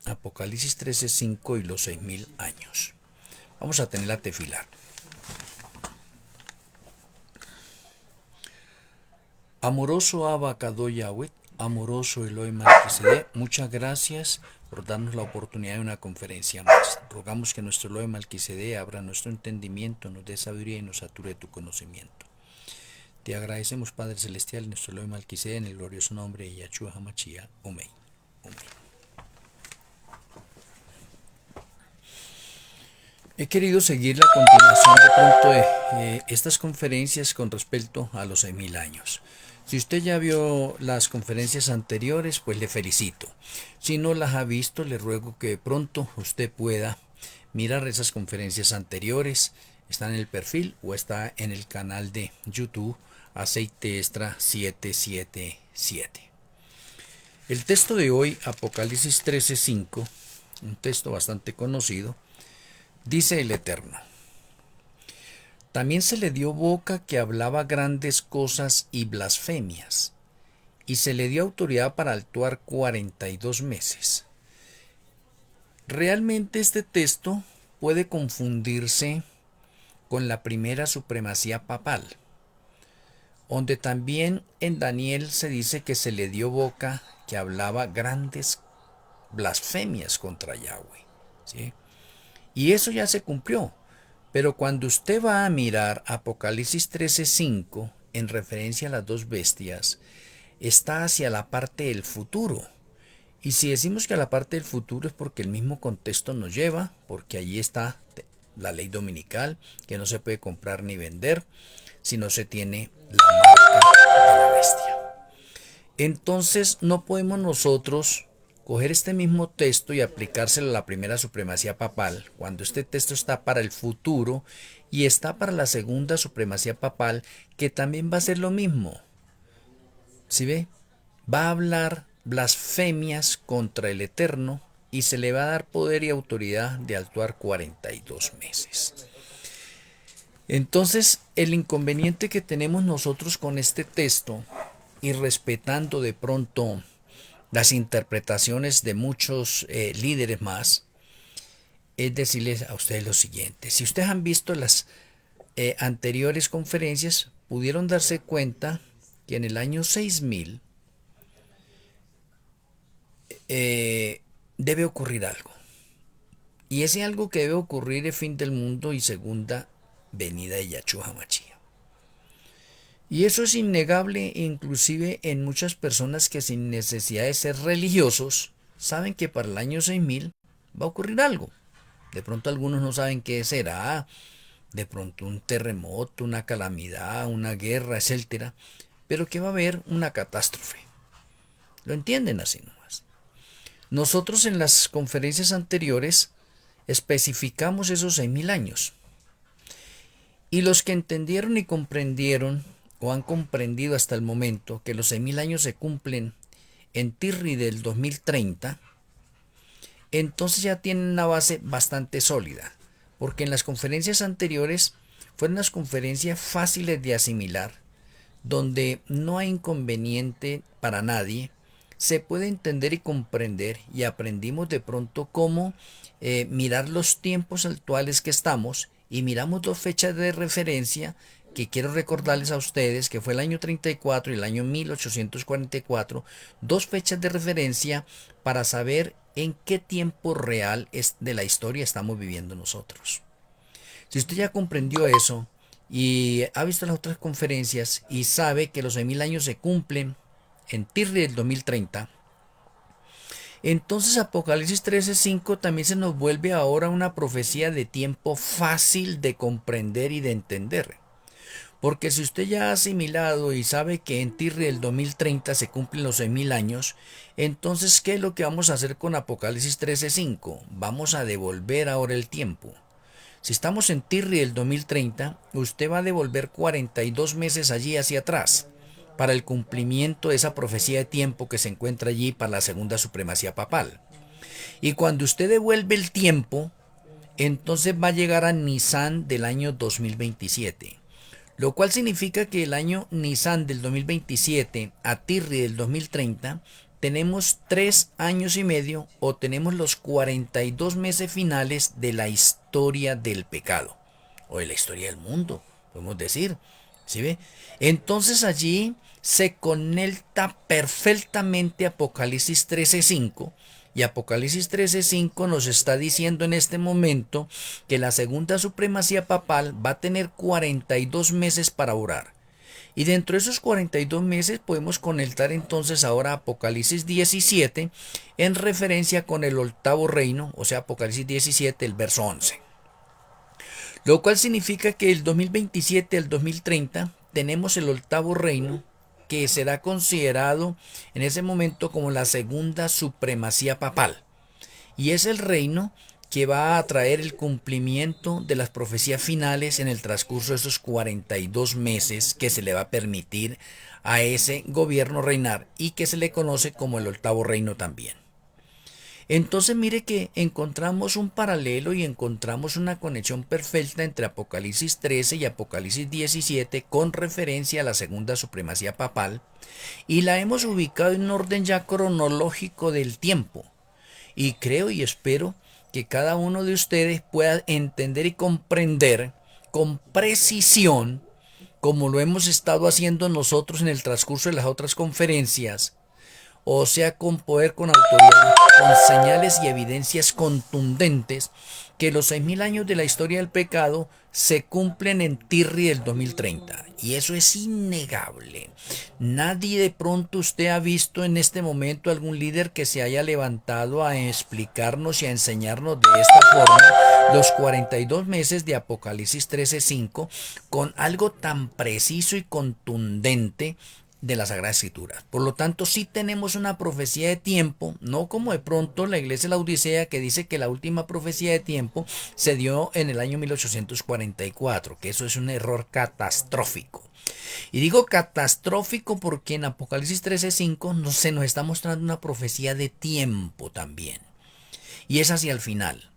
Apocalipsis 13:5 y los 6000 años. Vamos a tener la tefilar. Amoroso Abba Kadosh Yahweh, amoroso Elohim Malquisedec, muchas gracias por darnos la oportunidad de una conferencia más. Rogamos que nuestro Elohim Malquisedec abra nuestro entendimiento, nos dé sabiduría y nos sature tu conocimiento. Te agradecemos, Padre Celestial, nuestro Elohim Malquisedec, en el glorioso nombre de Yahshua HaMashiach. Amén. Amén. He querido seguir la continuación de pronto de estas conferencias con respecto a los 6000 años. Si usted ya vio las conferencias anteriores, pues le felicito. Si no las ha visto, le ruego que de pronto usted pueda mirar esas conferencias anteriores. Está en el perfil o está en el canal de YouTube Aceite Extra 777. El texto de hoy, Apocalipsis 13:5, un texto bastante conocido. Dice el Eterno: también se le dio boca que hablaba grandes cosas y blasfemias, y se le dio autoridad para actuar 42 meses. Realmente este texto puede confundirse con la primera supremacía papal, donde también en Daniel se dice que se le dio boca que hablaba grandes blasfemias contra Yahweh, ¿sí? Y eso ya se cumplió. Pero cuando usted va a mirar Apocalipsis 13:5, en referencia a las dos bestias, está hacia la parte del futuro. Y si decimos que a la parte del futuro es porque el mismo contexto nos lleva, porque allí está la ley dominical, que no se puede comprar ni vender si no se tiene la marca de la bestia. Entonces no podemos nosotros coger este mismo texto y aplicárselo a la primera supremacía papal, cuando este texto está para el futuro y está para la segunda supremacía papal, que también va a ser lo mismo. ¿Sí ve? Va a hablar blasfemias contra el Eterno y se le va a dar poder y autoridad de actuar 42 meses. Entonces, el inconveniente que tenemos nosotros con este texto, y respetando de pronto las interpretaciones de muchos líderes más, es decirles a ustedes lo siguiente: si ustedes han visto las anteriores conferencias, pudieron darse cuenta que en el año 6000 debe ocurrir algo. Y ese algo que debe ocurrir es fin del mundo y segunda venida de Yahshua HaMashiach. Y eso es innegable, inclusive en muchas personas que sin necesidad de ser religiosos saben que para el año 6000 va a ocurrir algo. De pronto algunos no saben qué será, de pronto un terremoto, una calamidad, una guerra, etcétera, pero que va a haber una catástrofe. Lo entienden así nomás. Nosotros en las conferencias anteriores especificamos esos 6000 años. Y los que entendieron y comprendieron o han comprendido hasta el momento que los 6000 años se cumplen en Tirri del 2030, entonces ya tienen una base bastante sólida, porque en las conferencias anteriores fueron unas conferencias fáciles de asimilar, donde no hay inconveniente para nadie, se puede entender y comprender, y aprendimos de pronto cómo mirar los tiempos actuales que estamos, y miramos dos fechas de referencia que quiero recordarles a ustedes, que fue el año 34 y el año 1844, dos fechas de referencia para saber en qué tiempo real de la historia estamos viviendo nosotros. Si usted ya comprendió eso y ha visto las otras conferencias y sabe que los 6000 años se cumplen en Tirri del 2030, entonces Apocalipsis 13:5 también se nos vuelve ahora una profecía de tiempo fácil de comprender y de entender. Porque si usted ya ha asimilado y sabe que en Tirri del 2030 se cumplen los 6000 años, entonces ¿qué es lo que vamos a hacer con Apocalipsis 13:5? Vamos a devolver ahora el tiempo. Si estamos en Tirri del 2030, usted va a devolver 42 meses allí hacia atrás para el cumplimiento de esa profecía de tiempo que se encuentra allí para la segunda supremacía papal. Y cuando usted devuelve el tiempo, entonces va a llegar a Nisan del año 2027. Lo cual significa que el año Nisan del 2027 a Tirri del 2030 tenemos 3 años y medio o tenemos los 42 meses finales de la historia del pecado o de la historia del mundo, podemos decir. ¿Sí ve? Entonces allí se conecta perfectamente Apocalipsis 13:5 y Apocalipsis 13:5 nos está diciendo en este momento que la segunda supremacía papal va a tener 42 meses para orar. Y dentro de esos 42 meses podemos conectar entonces ahora Apocalipsis 17 en referencia con el octavo reino, o sea, Apocalipsis 17, el verso 11. Lo cual significa que el 2027 al 2030 tenemos el octavo reino que será considerado en ese momento como la segunda supremacía papal. Y es el reino que va a traer el cumplimiento de las profecías finales en el transcurso de esos 42 meses que se le va a permitir a ese gobierno reinar y que se le conoce como el octavo reino también. Entonces mire que encontramos un paralelo y encontramos una conexión perfecta entre Apocalipsis 13 y Apocalipsis 17 con referencia a la segunda supremacía papal y la hemos ubicado en un orden ya cronológico del tiempo. Y creo y espero que cada uno de ustedes pueda entender y comprender con precisión, como lo hemos estado haciendo nosotros en el transcurso de las otras conferencias, o sea, con poder, con autoridad, con señales y evidencias contundentes, que los 6000 años de la historia del pecado se cumplen en Tirri del 2030. Y eso es innegable. Nadie de pronto usted ha visto en este momento algún líder que se haya levantado a explicarnos y a enseñarnos de esta forma los 42 meses de Apocalipsis 13:5 con algo tan preciso y contundente de la Sagrada Escritura. Por lo tanto, sí tenemos una profecía de tiempo, no como de pronto la iglesia de la Odisea que dice que la última profecía de tiempo se dio en el año 1844, que eso es un error catastrófico. Y digo catastrófico porque en Apocalipsis 13:5 se nos está mostrando una profecía de tiempo también. Y es hacia el final.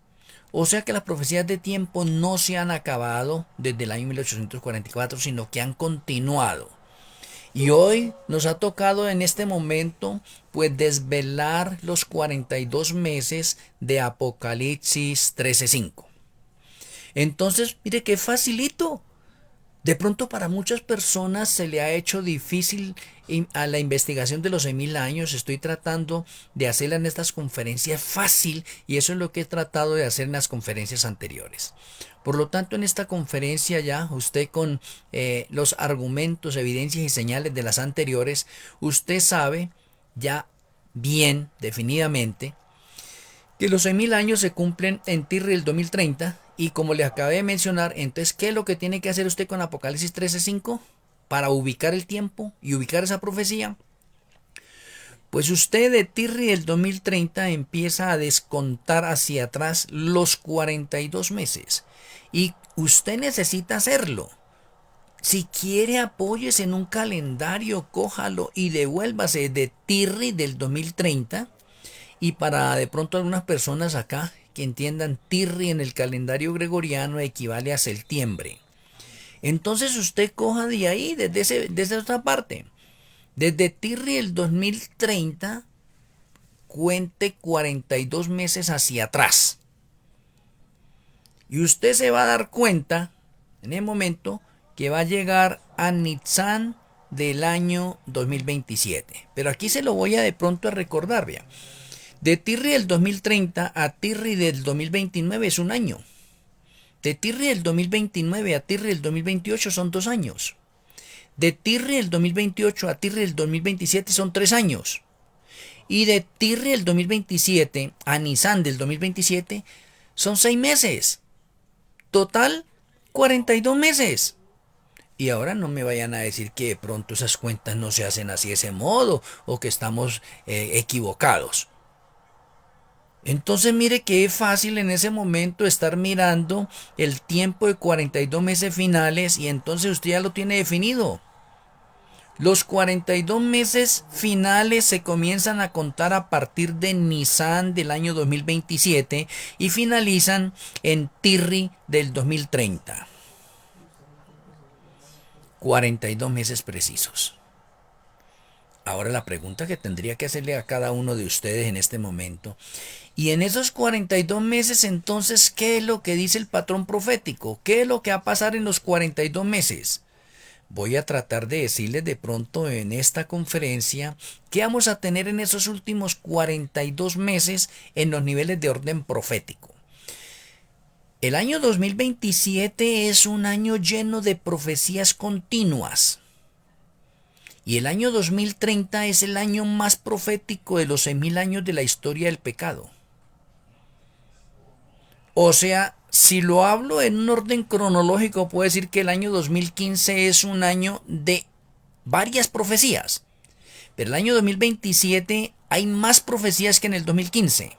O sea que las profecías de tiempo no se han acabado desde el año 1844, sino que han continuado. Y hoy nos ha tocado en este momento pues desvelar los 42 meses de Apocalipsis 13:5. Entonces, mire qué facilito. De pronto para muchas personas se le ha hecho difícil a la investigación de los 6000 años. Estoy tratando de hacerla en estas conferencias fácil y eso es lo que he tratado de hacer en las conferencias anteriores. Por lo tanto, en esta conferencia ya usted con los argumentos, evidencias y señales de las anteriores, usted sabe ya bien definidamente que los 6000 años se cumplen en Tirri del 2030 y como les acabé de mencionar, entonces, ¿qué es lo que tiene que hacer usted con Apocalipsis 13:5 para ubicar el tiempo y ubicar esa profecía? Pues usted de Tirri del 2030 empieza a descontar hacia atrás los 42 meses y usted necesita hacerlo. Si quiere, apóyese en un calendario, cójalo y devuélvase de Tirri del 2030. Y para de pronto algunas personas acá que entiendan, Tirri en el calendario gregoriano equivale a septiembre. Entonces usted coja de ahí, desde otra parte. Desde Tirri el 2030, cuente 42 meses hacia atrás. Y usted se va a dar cuenta en el momento que va a llegar a Nitzan del año 2027. Pero aquí se lo voy a de pronto a recordar, vea. De Tirri del 2030 a Tirri del 2029 es un año. De Tirri del 2029 a Tirri del 2028 son 2 años. De Tirri del 2028 a Tirri del 2027 son 3 años. Y de Tirri del 2027 a Nisan del 2027 son 6 meses. Total, 42 meses. Y ahora no me vayan a decir que de pronto esas cuentas no se hacen así de ese modo o que estamos equivocados. Entonces mire que es fácil en ese momento estar mirando el tiempo de 42 meses finales y entonces usted ya lo tiene definido. Los 42 meses finales se comienzan a contar a partir de Nisan del año 2027 y finalizan en Tirri del 2030. 42 meses precisos. Ahora la pregunta que tendría que hacerle a cada uno de ustedes en este momento, y en esos 42 meses entonces, ¿qué es lo que dice el patrón profético? ¿Qué es lo que va a pasar en los 42 meses? Voy a tratar de decirles de pronto en esta conferencia qué vamos a tener en esos últimos 42 meses en los niveles de orden profético. El año 2027 es un año lleno de profecías continuas. Y el año 2030 es el año más profético de los 6000 años de la historia del pecado. O sea, si lo hablo en un orden cronológico, puedo decir que el año 2015 es un año de varias profecías. Pero el año 2027 hay más profecías que en el 2015.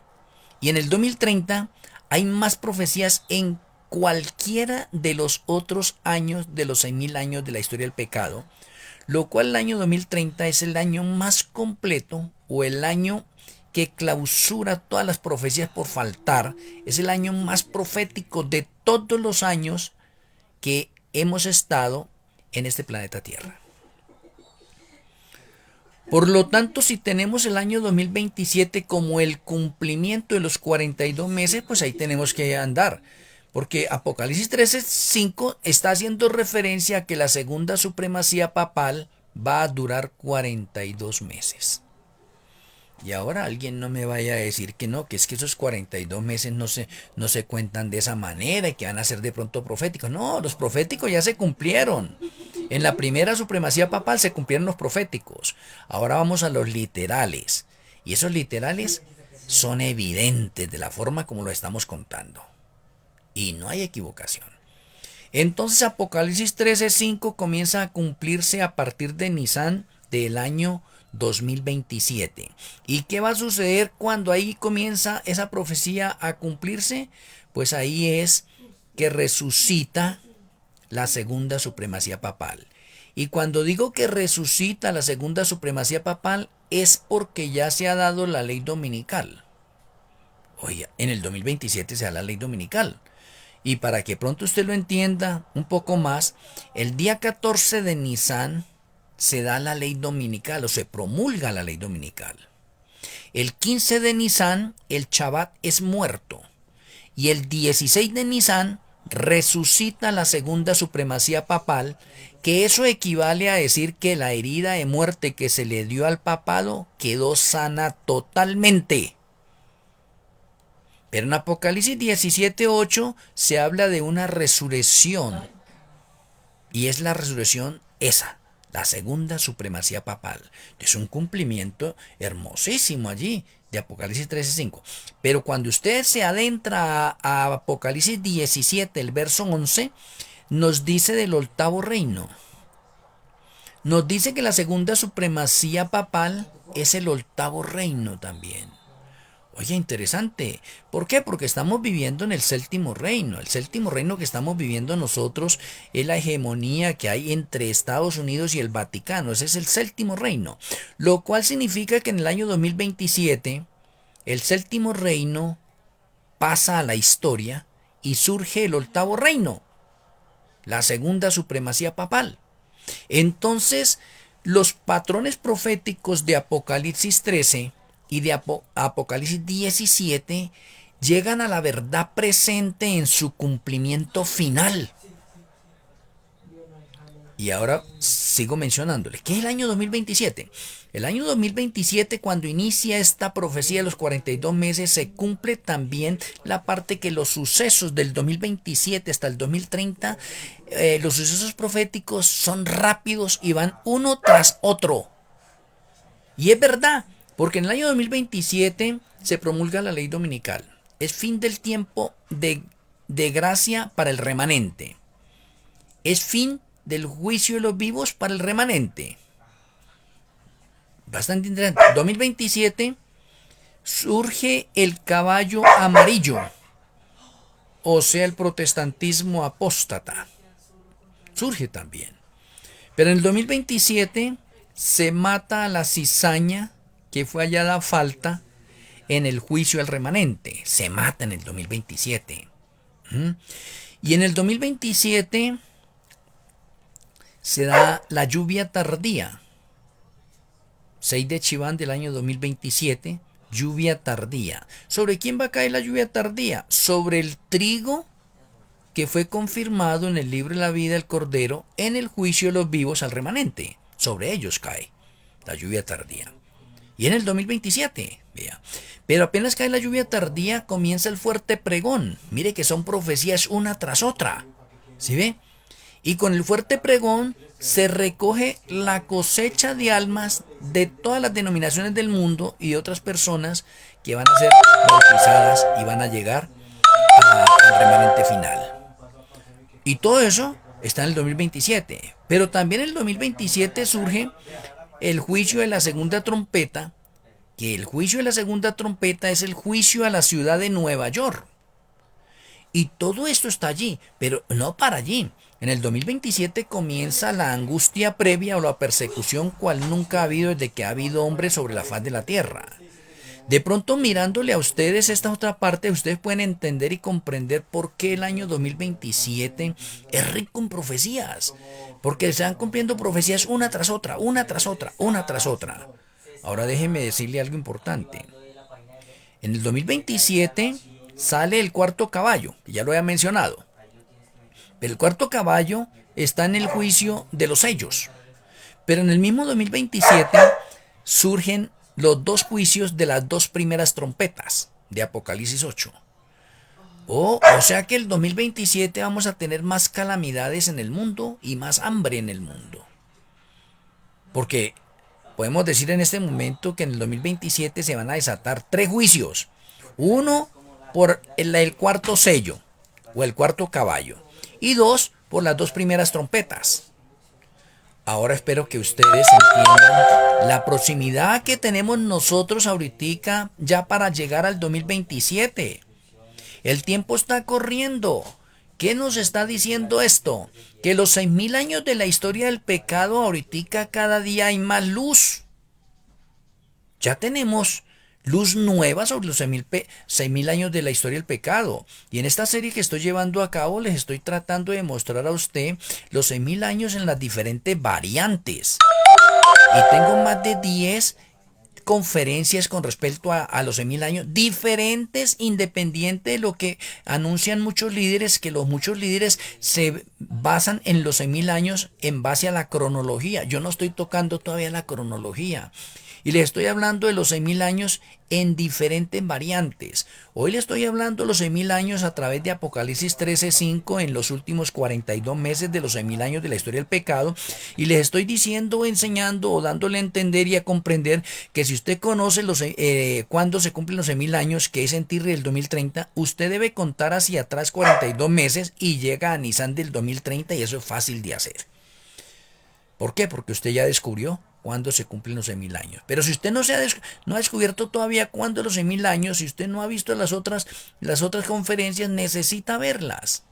Y en el 2030 hay más profecías en cualquiera de los otros años de los 6000 años de la historia del pecado. Lo cual el año 2030 es el año más completo o el año que clausura todas las profecías por faltar. Es el año más profético de todos los años que hemos estado en este planeta Tierra. Por lo tanto, si tenemos el año 2027 como el cumplimiento de los 42 meses, pues ahí tenemos que andar. Porque Apocalipsis 13:5 está haciendo referencia a que la segunda supremacía papal va a durar 42 meses. Y ahora alguien no me vaya a decir que no, que es que esos 42 meses no se cuentan de esa manera y que van a ser de pronto proféticos. No, los proféticos ya se cumplieron. En la primera supremacía papal se cumplieron los proféticos. Ahora vamos a los literales. Y esos literales son evidentes de la forma como lo estamos contando. Y no hay equivocación. Entonces Apocalipsis 13:5 comienza a cumplirse a partir de Nisan del año 2027. ¿Y qué va a suceder cuando ahí comienza esa profecía a cumplirse? Pues ahí es que resucita la segunda supremacía papal. Y cuando digo que resucita la segunda supremacía papal es porque ya se ha dado la ley dominical. Oye, en el 2027 se da la ley dominical. Y para que pronto usted lo entienda un poco más, el día 14 de Nisan se da la ley dominical o se promulga la ley dominical. El 15 de Nisan el Shabbat es muerto. Y el 16 de Nisan resucita la segunda supremacía papal, que eso equivale a decir que la herida de muerte que se le dio al papado quedó sana totalmente. Pero en Apocalipsis 17:8 se habla de una resurrección. Y es la resurrección esa, la segunda supremacía papal. Es un cumplimiento hermosísimo allí de Apocalipsis 13:5. Pero cuando usted se adentra a Apocalipsis 17, el verso 11, nos dice del octavo reino. Nos dice que la segunda supremacía papal es el octavo reino también. Oye, interesante. ¿Por qué? Porque estamos viviendo en el séptimo reino. El séptimo reino que estamos viviendo nosotros es la hegemonía que hay entre Estados Unidos y el Vaticano. Ese es el séptimo reino. Lo cual significa que en el año 2027 el séptimo reino pasa a la historia y surge el octavo reino, la segunda supremacía papal. Entonces, los patrones proféticos de Apocalipsis 13 y de Apocalipsis 17 llegan a la verdad presente en su cumplimiento final. Y ahora sigo mencionándole. ¿Qué es el año 2027? El año 2027, cuando inicia esta profecía de los 42 meses, se cumple también la parte que los sucesos del 2027 hasta el 2030, los sucesos proféticos son rápidos y van uno tras otro. Y es verdad, porque en el año 2027 se promulga la ley dominical. Es fin del tiempo de gracia para el remanente. Es fin del juicio de los vivos para el remanente. Bastante interesante. 2027 surge el caballo amarillo, o sea, el protestantismo apóstata. Surge también. Pero en el 2027 se mata a la cizaña que fue hallada falta en el juicio al remanente. Se mata en el 2027. Y en el 2027 se da la lluvia tardía. 6 de Chiván del año 2027, lluvia tardía. ¿Sobre quién va a caer la lluvia tardía? Sobre el trigo que fue confirmado en el libro de la vida del Cordero en el juicio de los vivos al remanente. Sobre ellos cae la lluvia tardía. Y en el 2027, vea. Pero apenas cae la lluvia tardía, comienza el fuerte pregón. Mire que son profecías una tras otra. ¿Sí ve? Y con el fuerte pregón se recoge la cosecha de almas de todas las denominaciones del mundo y de otras personas que van a ser bautizadas y van a llegar al remanente final. Y todo eso está en el 2027. Pero también en el 2027 surge el juicio de la segunda trompeta, que el juicio de la segunda trompeta es el juicio a la ciudad de Nueva York. Y todo esto está allí, pero no para allí. En el 2027 comienza la angustia previa o la persecución cual nunca ha habido desde que ha habido hombres sobre la faz de la tierra. De pronto mirándole a ustedes esta otra parte, ustedes pueden entender y comprender por qué el año 2027 es rico en profecías. Porque se van cumpliendo profecías una tras otra, una tras otra, una tras otra. Ahora déjenme decirle algo importante. En el 2027 sale el cuarto caballo, que ya lo había mencionado. Pero el cuarto caballo está en el juicio de los sellos. Pero en el mismo 2027 surgen los dos juicios de las dos primeras trompetas de Apocalipsis 8. O sea que el 2027 vamos a tener más calamidades en el mundo y más hambre en el mundo. Porque podemos decir en este momento que en el 2027 se van a desatar tres juicios. Uno por el cuarto sello o el cuarto caballo. Y dos por las dos primeras trompetas. Ahora espero que ustedes entiendan la proximidad que tenemos nosotros ahorita ya para llegar al 2027. El tiempo está corriendo. ¿Qué nos está diciendo esto? Que los 6.000 años de la historia del pecado ahorita cada día hay más luz. Ya tenemos luz nueva sobre los 6.000 años de la historia del pecado. Y en esta serie que estoy llevando a cabo les estoy tratando de mostrar a usted los 6.000 años en las diferentes variantes. Y tengo más de 10 conferencias con respecto a los 6.000 años, diferentes, independiente de lo que anuncian muchos líderes, que muchos líderes se basan en los 6.000 años en base a la cronología. Yo no estoy tocando todavía la cronología. Y les estoy hablando de los 6.000 años en diferentes variantes. Hoy les estoy hablando de los 6.000 años a través de Apocalipsis 13:5 en los últimos 42 meses de los 6.000 años de la historia del pecado. Y les estoy diciendo, enseñando o dándole a entender y a comprender que si usted conoce cuándo se cumplen los 6.000 años, que es en Tirri del 2030, usted debe contar hacia atrás 42 meses y llega a Nisan del 2030 y eso es fácil de hacer. ¿Por qué? Porque usted ya descubrió cuándo se cumplen los 6.000 años. Pero si usted no ha descubierto todavía cuándo los 6.000 años, si usted no ha visto las otras conferencias, necesita verlas.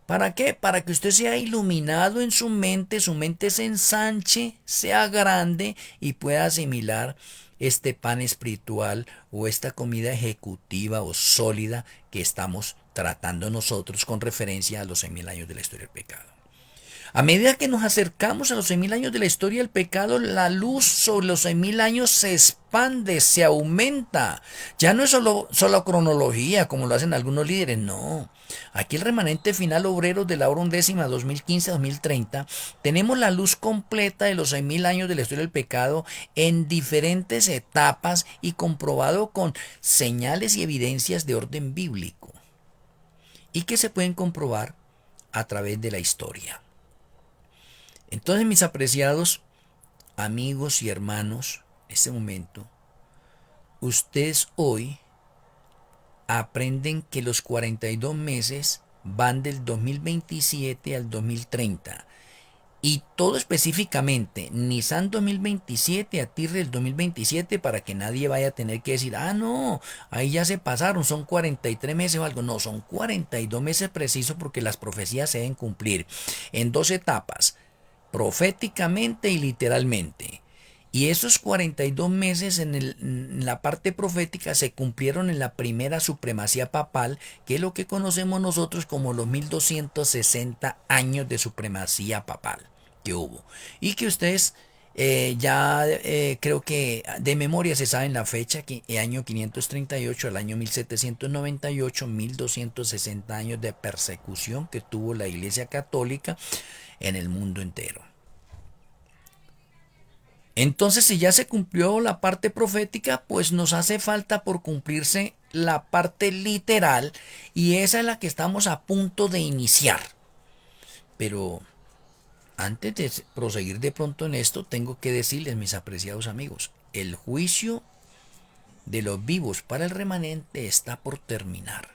¿Para qué? Para que usted sea iluminado en su mente se ensanche, sea grande y pueda asimilar este pan espiritual o esta comida ejecutiva o sólida que estamos tratando nosotros con referencia a los 6.000 años de la historia del pecado. A medida que nos acercamos a los 6.000 años de la historia del pecado, la luz sobre los 6.000 años se expande, se aumenta. Ya no es solo cronología, como lo hacen algunos líderes, no. Aquí el remanente final obrero de la hora undécima 2015-2030, tenemos la luz completa de los 6.000 años de la historia del pecado en diferentes etapas y comprobado con señales y evidencias de orden bíblico. Y que se pueden comprobar a través de la historia. Entonces, mis apreciados amigos y hermanos, en este momento, ustedes hoy aprenden que los 42 meses van del 2027 al 2030. Y todo específicamente, Nisan 2027 a Tirri del 2027, para que nadie vaya a tener que decir, no, ahí ya se pasaron, son 43 meses o algo. No, son 42 meses precisos porque las profecías se deben cumplir en dos etapas, proféticamente y literalmente. Y esos 42 meses en la parte profética se cumplieron en la primera supremacía papal, que es lo que conocemos nosotros como los 1260 años de supremacía papal que hubo. Y que ustedes Creo que de memoria se sabe en la fecha, que el año 538 al año 1798, 1260 años de persecución que tuvo la Iglesia Católica en el mundo entero. Entonces, si ya se cumplió la parte profética, pues nos hace falta por cumplirse la parte literal, y esa es la que estamos a punto de iniciar. Pero antes de proseguir de pronto en esto, tengo que decirles, mis apreciados amigos, el juicio de los vivos para el remanente está por terminar.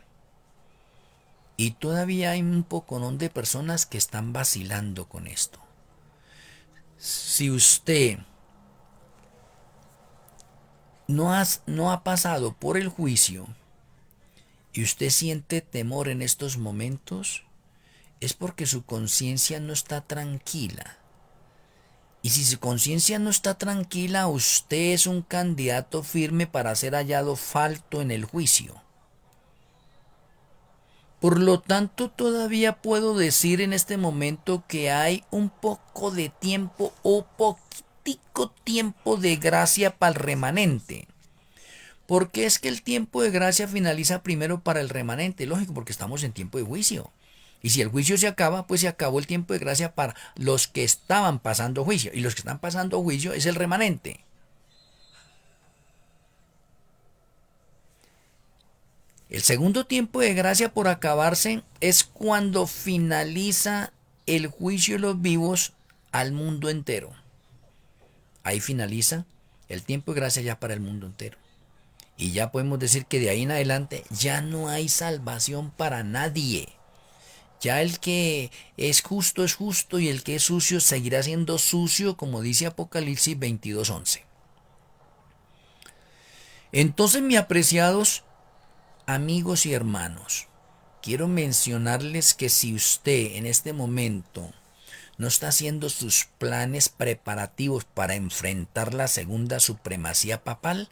Y todavía hay un poconón de personas que están vacilando con esto. Si usted no ha pasado por el juicio y usted siente temor en estos momentos, es porque su conciencia no está tranquila. Y si su conciencia no está tranquila, usted es un candidato firme para ser hallado falto en el juicio. Por lo tanto, todavía puedo decir en este momento que hay un poco de tiempo o poquitico tiempo de gracia para el remanente. Porque es que el tiempo de gracia finaliza primero para el remanente, lógico, porque estamos en tiempo de juicio. Y si el juicio se acaba, pues se acabó el tiempo de gracia para los que estaban pasando juicio. Y los que están pasando juicio es el remanente. El segundo tiempo de gracia por acabarse es cuando finaliza el juicio de los vivos al mundo entero. Ahí finaliza el tiempo de gracia ya para el mundo entero. Y ya podemos decir que de ahí en adelante ya no hay salvación para nadie. Ya el que es justo y el que es sucio seguirá siendo sucio, como dice Apocalipsis 22:11. Entonces, mis apreciados amigos y hermanos, quiero mencionarles que si usted en este momento no está haciendo sus planes preparativos para enfrentar la segunda supremacía papal,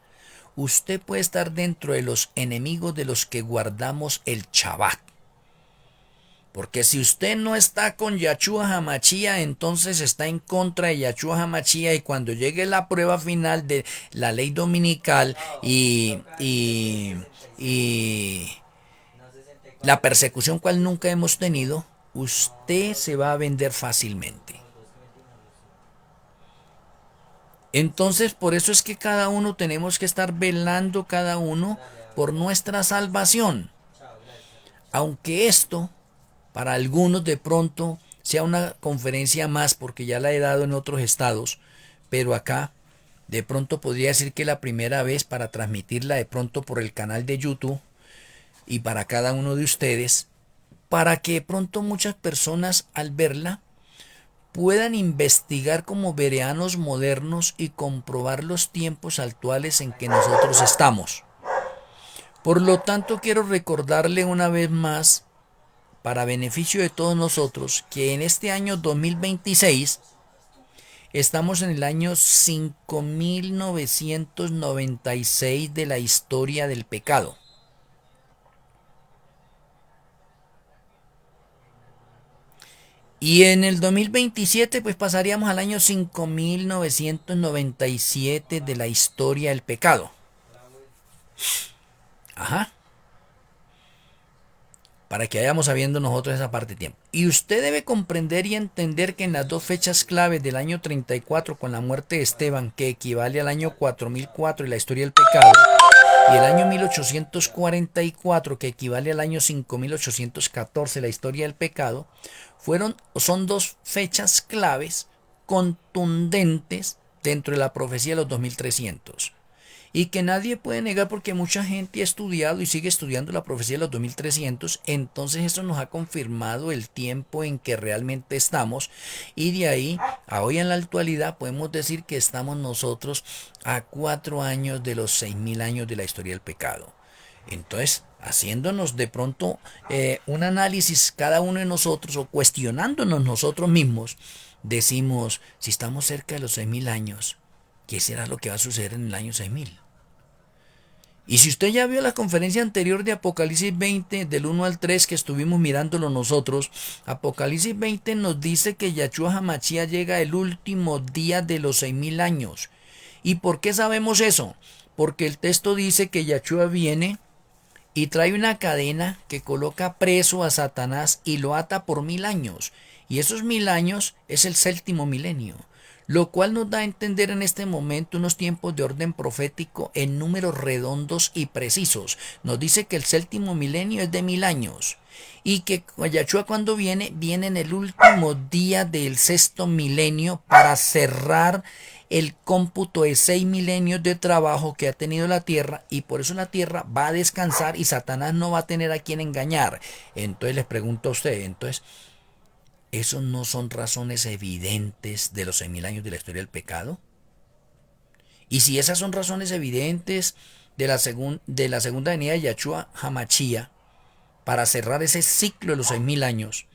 usted puede estar dentro de los enemigos de los que guardamos el Shabbat. Porque si usted no está con Yahshua HaMashiach, entonces está en contra de Yahshua HaMashiach, y cuando llegue la prueba final de la ley dominical y la persecución cual nunca hemos tenido, usted se va a vender fácilmente. Entonces, por eso es que cada uno tenemos que estar velando cada uno por nuestra salvación. Aunque esto, para algunos de pronto, sea una conferencia más, porque ya la he dado en otros estados, pero acá de pronto podría decir que la primera vez para transmitirla de pronto por el canal de YouTube y para cada uno de ustedes, para que de pronto muchas personas al verla puedan investigar como bereanos modernos y comprobar los tiempos actuales en que nosotros estamos. Por lo tanto, quiero recordarle una vez más, para beneficio de todos nosotros, que en este año 2026 estamos en el año 5996 de la historia del pecado. Y en el 2027 pues pasaríamos al año 5997 de la historia del pecado. Ajá. Para que vayamos sabiendo nosotros esa parte de tiempo. Y usted debe comprender y entender que en las dos fechas claves del año 34 con la muerte de Esteban, que equivale al año 4004 y la historia del pecado, y el año 1844, que equivale al año 5814, la historia del pecado, son dos fechas claves contundentes dentro de la profecía de los 2300. Y que nadie puede negar, porque mucha gente ha estudiado y sigue estudiando la profecía de los 2300. Entonces esto nos ha confirmado el tiempo en que realmente estamos. Y de ahí a hoy en la actualidad podemos decir que estamos nosotros a 4 años de los 6000 años de la historia del pecado. Entonces, haciéndonos de pronto un análisis cada uno de nosotros, o cuestionándonos nosotros mismos, decimos, si estamos cerca de los 6000 años, ¿qué será lo que va a suceder en el año 6000? Y si usted ya vio la conferencia anterior de Apocalipsis 20, del 1 al 3, que estuvimos mirándolo nosotros, Apocalipsis 20 nos dice que Yahshua HaMashiach llega el último día de los 6000 años. ¿Y por qué sabemos eso? Porque el texto dice que Yahshua viene y trae una cadena que coloca preso a Satanás y lo ata por 1000 años. Y esos 1000 años es el séptimo milenio, lo cual nos da a entender en este momento unos tiempos de orden profético en números redondos y precisos. Nos dice que el séptimo milenio es de 1000 años y que Yahshua cuando viene en el último día del sexto milenio para cerrar el cómputo de 6 milenios de trabajo que ha tenido la tierra, y por eso la tierra va a descansar y Satanás no va a tener a quien engañar. Entonces les pregunto a usted, entonces, ¿esos no son razones evidentes de los 6000 años de la historia del pecado? Y si esas son razones evidentes de la segunda venida de Yahshua HaMashiach para cerrar ese ciclo de los 6000 años,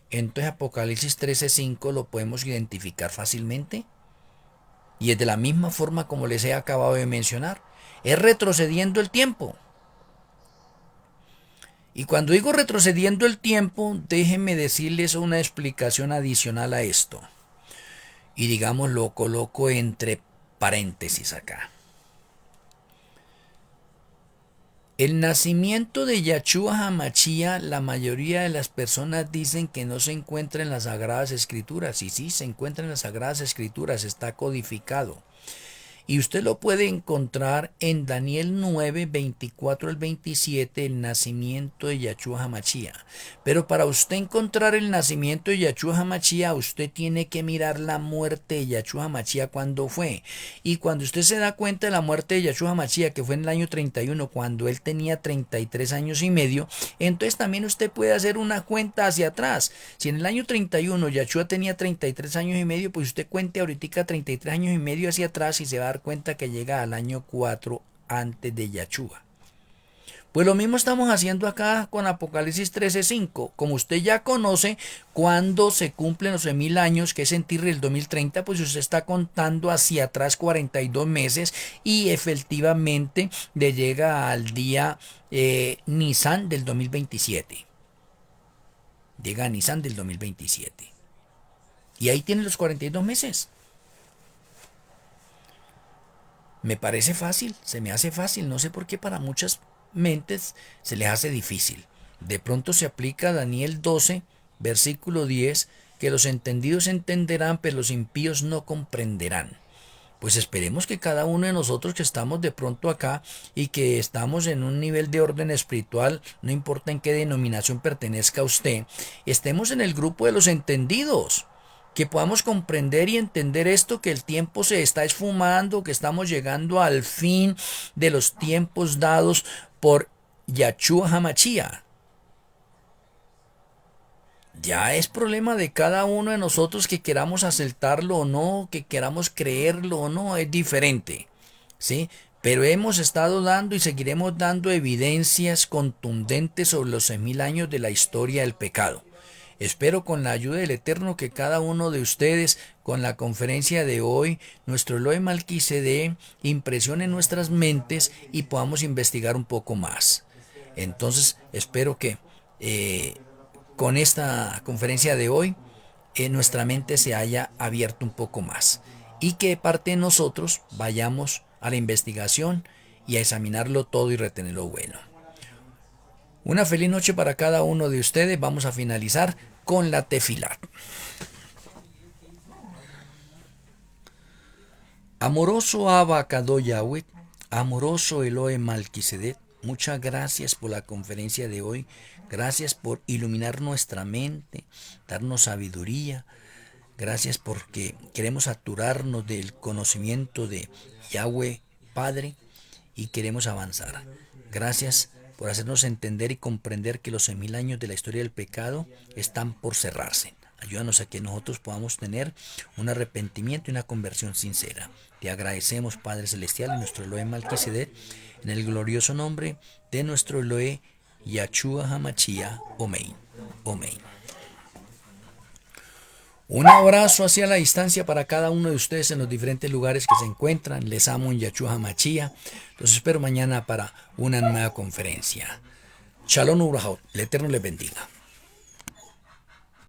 entonces Apocalipsis 13:5 lo podemos identificar fácilmente. Y es de la misma forma como les he acabado de mencionar. Es retrocediendo el tiempo. Y cuando digo retrocediendo el tiempo, déjenme decirles una explicación adicional a esto. Y digamos lo coloco entre paréntesis acá. El nacimiento de Yahshua HaMashiach, la mayoría de las personas dicen que no se encuentra en las Sagradas Escrituras. Y sí, se encuentra en las Sagradas Escrituras, está codificado. Y usted lo puede encontrar en Daniel 9, 24 al 27, el nacimiento de Yahshua HaMashiach. Pero para usted encontrar el nacimiento de Yahshua HaMashiach, usted tiene que mirar la muerte de Yahshua HaMashiach cuando fue. Y cuando usted se da cuenta de la muerte de Yahshua HaMashiach, que fue en el año 31, cuando él tenía 33 años y medio, entonces también usted puede hacer una cuenta hacia atrás. Si en el año 31 Yahshua tenía 33 años y medio, pues usted cuente ahorita 33 años y medio hacia atrás y se va a dar cuenta que llega al año 4 antes de Yahshua. Pues lo mismo estamos haciendo acá con Apocalipsis 13:5. Como usted ya conoce cuando se cumplen los 6000 años, que es en Tirri el 2030, pues usted está contando hacia atrás 42 meses y efectivamente le llega al día Nisan del 2027. Llega a Nisan del 2027. Y ahí tiene los 42 meses. Me parece fácil, se me hace fácil, no sé por qué para muchas mentes se les hace difícil. De pronto se aplica Daniel 12, versículo 10, que los entendidos entenderán, pero los impíos no comprenderán. Pues esperemos que cada uno de nosotros que estamos de pronto acá y que estamos en un nivel de orden espiritual, no importa en qué denominación pertenezca usted, estemos en el grupo de los entendidos, que podamos comprender y entender esto, que el tiempo se está esfumando, que estamos llegando al fin de los tiempos dados por Yahshua HaMashiach. Ya es problema de cada uno de nosotros que queramos aceptarlo o no, que queramos creerlo o no, es diferente, ¿sí? Pero hemos estado dando y seguiremos dando evidencias contundentes sobre los 6000 años de la historia del pecado. Espero con la ayuda del Eterno que cada uno de ustedes, con la conferencia de hoy, nuestro Elohim Malquisedec, impresione nuestras mentes y podamos investigar un poco más. Entonces, espero que con esta conferencia de hoy nuestra mente se haya abierto un poco más y que de parte de nosotros vayamos a la investigación y a examinarlo todo y retener lo bueno. Una feliz noche para cada uno de ustedes. Vamos a finalizar con la tefilat. Amoroso Abba Kadosh Yahweh, amoroso Elohim Malquisedec, muchas gracias por la conferencia de hoy. Gracias por iluminar nuestra mente, darnos sabiduría. Gracias porque queremos saturarnos del conocimiento de Yahweh Padre y queremos avanzar. Gracias por hacernos entender y comprender que los 6000 años de la historia del pecado están por cerrarse. Ayúdanos a que nosotros podamos tener un arrepentimiento y una conversión sincera. Te agradecemos, Padre Celestial, en nuestro Elohim Malquisedec, en el glorioso nombre de nuestro Elohim Yahshua HaMashiach. Amén. Amén. Un abrazo hacia la distancia para cada uno de ustedes en los diferentes lugares que se encuentran. Les amo en Yahshua HaMashiach. Los espero mañana para una nueva conferencia. Shalom Ubrahot. El Eterno les bendiga.